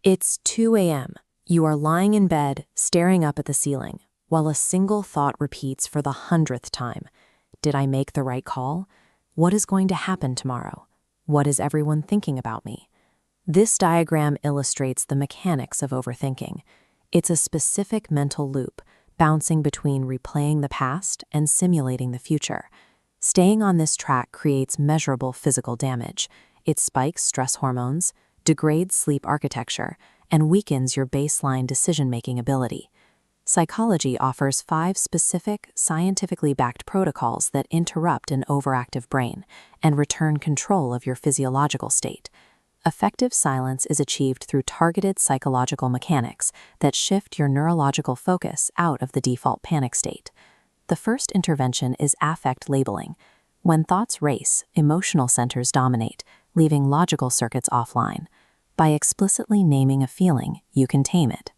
It's 2 a.m. You are lying in bed, staring up at the ceiling, while a single thought repeats for the 100th time. Did I make the right call? What is going to happen tomorrow? What is everyone thinking about me? This diagram illustrates the mechanics of overthinking. It's a specific mental loop, bouncing between replaying the past and simulating the future. Staying on this track creates measurable physical damage. It spikes stress hormones, degrades sleep architecture, and weakens your baseline decision-making ability. Psychology offers 5 specific, scientifically backed protocols that interrupt an overactive brain and return control of your physiological state. Effective silence is achieved through targeted psychological mechanics that shift your neurological focus out of the default panic state. The first intervention is affect labeling. When thoughts race, emotional centers dominate, leaving logical circuits offline. By explicitly naming a feeling, you can tame it.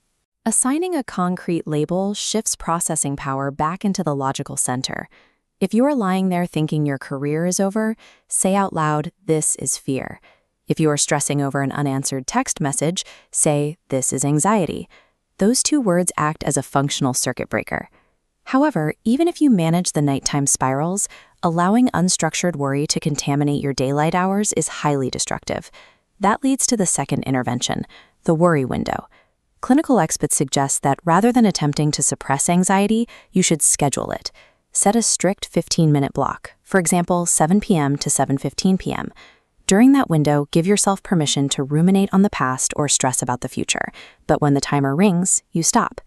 Assigning a concrete label shifts processing power back into the logical center. If you are lying there thinking your career is over, say out loud, "This is fear." If you are stressing over an unanswered text message, say, "This is anxiety." Those 2 words act as a functional circuit breaker. However, even if you manage the nighttime spirals, allowing unstructured worry to contaminate your daylight hours is highly destructive. That leads to the second intervention, the worry window. Clinical experts suggest that rather than attempting to suppress anxiety, you should schedule it. Set a strict 15-minute block, for example, 7 p.m. to 7:15 p.m. During that window, give yourself permission to ruminate on the past or stress about the future, but when the timer rings, you stop.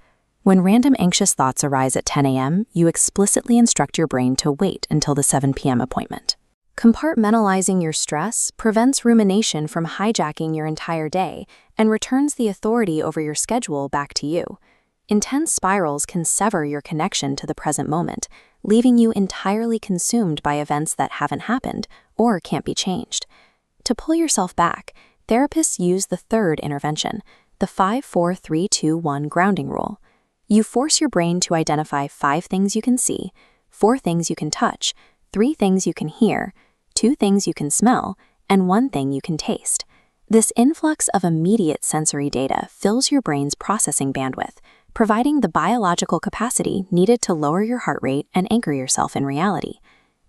When random anxious thoughts arise at 10 a.m., you explicitly instruct your brain to wait until the 7 p.m. appointment. Compartmentalizing your stress prevents rumination from hijacking your entire day and returns the authority over your schedule back to you. Intense spirals can sever your connection to the present moment, leaving you entirely consumed by events that haven't happened or can't be changed. To pull yourself back, therapists use the third intervention, the 5-4-3-2-1 grounding rule. You force your brain to identify 5 things you can see, 4 things you can touch, 3 things you can hear, 2 things you can smell, and 1 thing you can taste. This influx of immediate sensory data fills your brain's processing bandwidth, providing the biological capacity needed to lower your heart rate and anchor yourself in reality.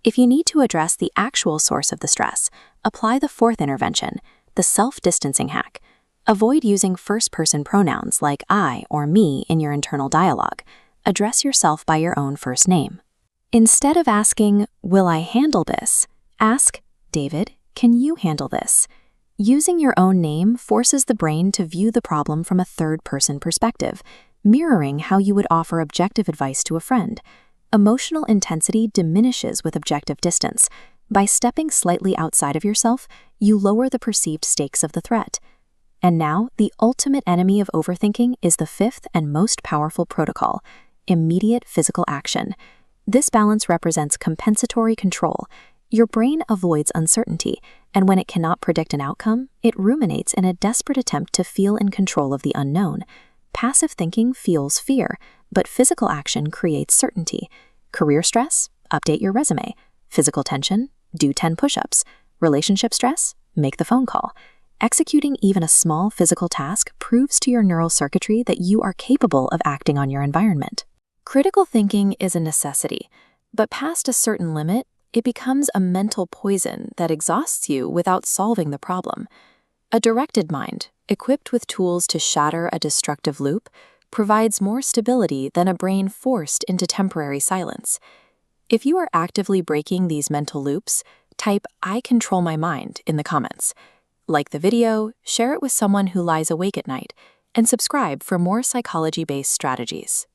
If you need to address the actual source of the stress, apply the 4th intervention, the self-distancing hack. Avoid using first-person pronouns like I or me in your internal dialogue. Address yourself by your own first name. Instead of asking, "Will I handle this?" ask, "David, can you handle this?" Using your own name forces the brain to view the problem from a third-person perspective, mirroring how you would offer objective advice to a friend. Emotional intensity diminishes with objective distance. By stepping slightly outside of yourself, you lower the perceived stakes of the threat. And now, the ultimate enemy of overthinking is the 5th and most powerful protocol, immediate physical action. This balance represents compensatory control. Your brain avoids uncertainty, and when it cannot predict an outcome, it ruminates in a desperate attempt to feel in control of the unknown. Passive thinking fuels fear, but physical action creates certainty. Career stress? Update your resume. Physical tension? Do 10 push-ups. Relationship stress? Make the phone call. Executing even a small physical task proves to your neural circuitry that you are capable of acting on your environment. Critical thinking is a necessity, but past a certain limit, it becomes a mental poison that exhausts you without solving the problem. A directed mind, equipped with tools to shatter a destructive loop, provides more stability than a brain forced into temporary silence. If you are actively breaking these mental loops, type "I control my mind" in the comments. Like the video, share it with someone who lies awake at night, and subscribe for more psychology-based strategies.